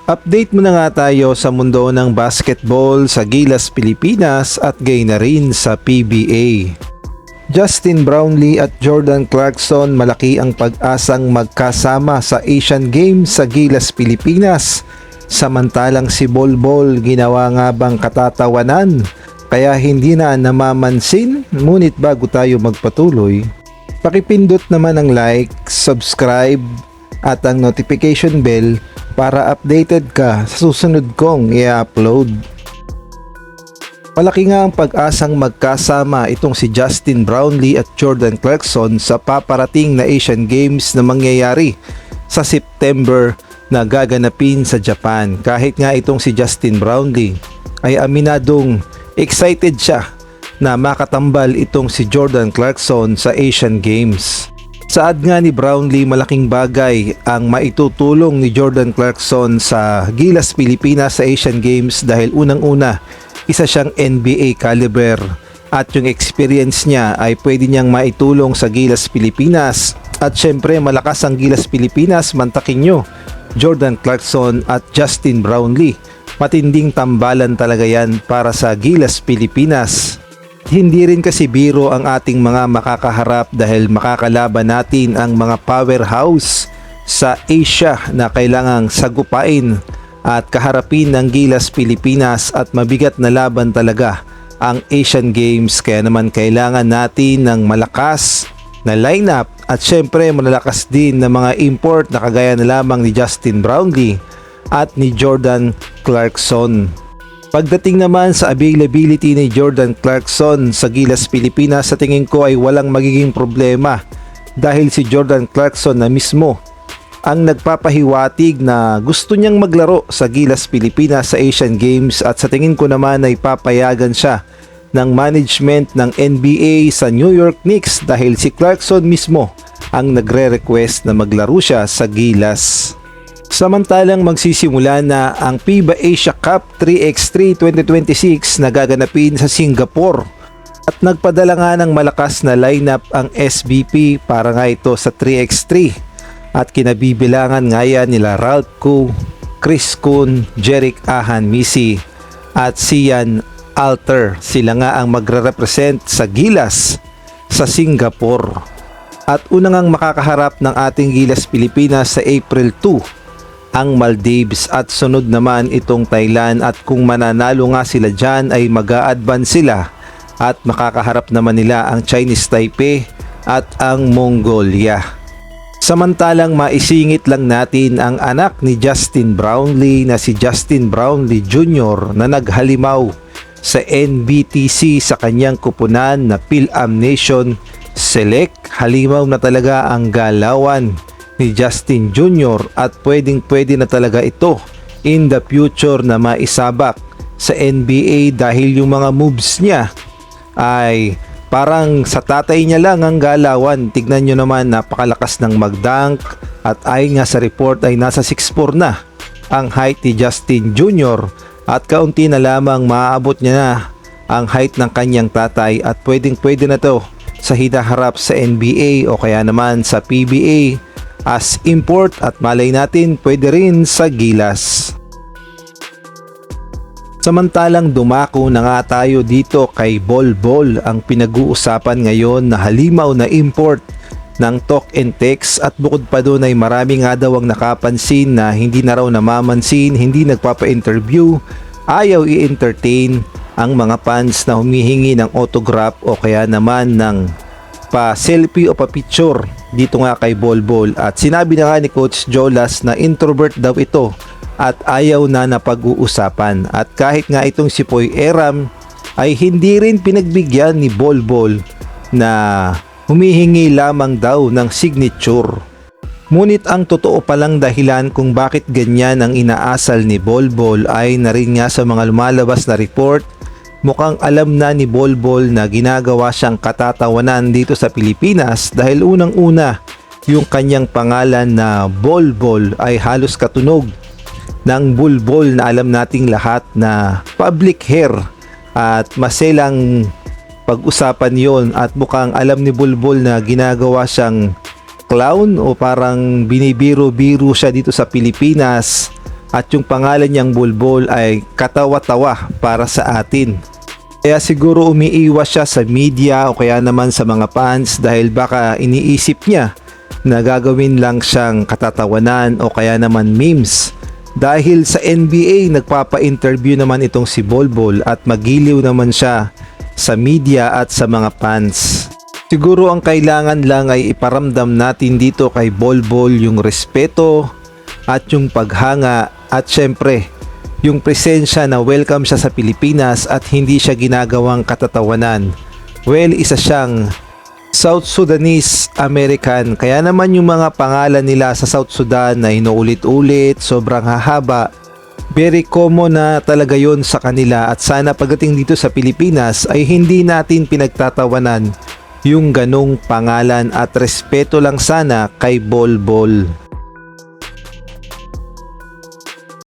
Update muna nga tayo sa mundo ng basketball sa Gilas Pilipinas at gayon na rin sa PBA. Justin Brownlee at Jordan Clarkson malaki ang pag-asang magkasama sa Asian Games sa Gilas Pilipinas. Samantalang si Bolbol ginawa nga bang katatawanan kaya hindi na namamansin. Ngunit bago tayo magpatuloy, pakipindot naman ang like, subscribe at ang notification bell para updated ka sa susunod kong i-upload. Malaki nga ang pag-asang magkasama itong si Justin Brownlee at Jordan Clarkson sa paparating na Asian Games na mangyayari sa September na gaganapin sa Japan. Kahit nga itong si Justin Brownlee ay aminadong excited siya na makatambal itong si Jordan Clarkson sa Asian Games. Saad nga ni Brownlee, malaking bagay ang maitutulong ni Jordan Clarkson sa Gilas Pilipinas sa Asian Games dahil unang-una, isa siyang NBA caliber at yung experience niya ay pwede niyang maitulong sa Gilas Pilipinas. At syempre malakas ang Gilas Pilipinas, mantakin nyo Jordan Clarkson at Justin Brownlee. Matinding tambalan talaga yan para sa Gilas Pilipinas. Hindi rin kasi biro ang ating mga makakaharap dahil makakalaban natin ang mga powerhouse sa Asia na kailangang sagupain at kaharapin ng Gilas Pilipinas at mabigat na laban talaga ang Asian Games. Kaya naman kailangan natin ng malakas na lineup at syempre malalakas din na mga import na kagaya na lamang ni Justin Brownlee at ni Jordan Clarkson. Pagdating naman sa availability ni Jordan Clarkson sa Gilas Pilipinas, sa tingin ko ay walang magiging problema dahil si Jordan Clarkson na mismo ang nagpapahiwatig na gusto niyang maglaro sa Gilas Pilipinas sa Asian Games at sa tingin ko naman ay papayagan siya ng management ng NBA sa New York Knicks dahil si Clarkson mismo ang nagre-request na maglaro siya sa Gilas. Samantalang magsisimula na ang FIBA Asia Cup 3x3 2026 na gaganapin sa Singapore at nagpadala nga ng malakas na lineup ang SBP para nga ito sa 3x3 at kinabibilangan nga yan nila Ralph Koo, Chris Kun, Jerick Ahan Misi at Sian Alter. Sila nga ang magre-represent sa Gilas sa Singapore at unang ang makakaharap ng ating Gilas Pilipinas sa April 2 ang Maldives at sunod naman itong Thailand at kung mananalo nga sila dyan ay mag-a-advance sila at makakaharap naman nila ang Chinese Taipei at ang Mongolia. Samantalang maisingit lang natin ang anak ni Justin Brownlee na si Justin Brownlee Jr. na naghalimaw sa NBTC sa kanyang kupunan na Phil-Am Nation Select. Halimaw na talaga ang galawan ni Justin Jr. at pwedeng-pwede na talaga ito in the future na maisabak sa NBA dahil yung mga moves niya ay parang sa tatay niya lang ang galawan. Tignan nyo naman, napakalakas ng mag-dunk at ayon nga sa report ay nasa 6'4 na ang height ni Justin Jr. at kaunti na lamang maaabot niya na ang height ng kanyang tatay at pwedeng-pwede na to sa hinaharap sa NBA o kaya naman sa PBA as import at malay natin pwede rin sa Gilas. Samantalang dumako na nga tayo dito kay Bolbol, ang pinag-uusapan ngayon na halimaw na import ng Talk and Text at bukod pa doon ay marami nga daw ang nakapansin na hindi na raw namamansin, hindi nagpapa-interview, ayaw i-entertain ang mga fans na humihingi ng autograph o kaya naman ng pa-selfie o pa-picture dito nga kay Bolbol. At sinabi na nga ni Coach Jolas na introvert daw ito at ayaw na napag-uusapan. At kahit nga itong si Poy Eram ay hindi rin pinagbigyan ni Bolbol na humihingi lamang daw ng signature. Ngunit ang totoo palang dahilan kung bakit ganyan ang inaasal ni Bolbol ay narin nga sa mga lumalabas na report. Mukhang alam na ni Bolbol na ginagawa siyang katatawanan dito sa Pilipinas dahil unang-una yung kanyang pangalan na Bolbol ay halos katunog ng bulbol na alam nating lahat na public hair at maselang pag-usapan yon at mukhang alam ni Bolbol na ginagawa siyang clown o parang binibiro-biro siya dito sa Pilipinas at yung pangalan niyang Bulbul ay katawa-tawa para sa atin. Kaya siguro umiiwas siya sa media o kaya naman sa mga fans dahil baka iniisip niya na gagawin lang siyang katatawanan o kaya naman memes. Dahil sa NBA nagpapa-interview naman itong si Bulbul at magiliw naman siya sa media at sa mga fans. Siguro ang kailangan lang ay iparamdam natin dito kay Bulbul yung respeto at yung paghanga at syempre yung presensya na welcome siya sa Pilipinas at hindi siya ginagawang katatawanan. Well, isa siyang South Sudanese American, kaya naman yung mga pangalan nila sa South Sudan na inuulit-ulit, sobrang hahaba. Very common na talaga yon sa kanila at sana pagdating dito sa Pilipinas ay hindi natin pinagtatawanan yung ganong pangalan at respeto lang sana kay Bulbul.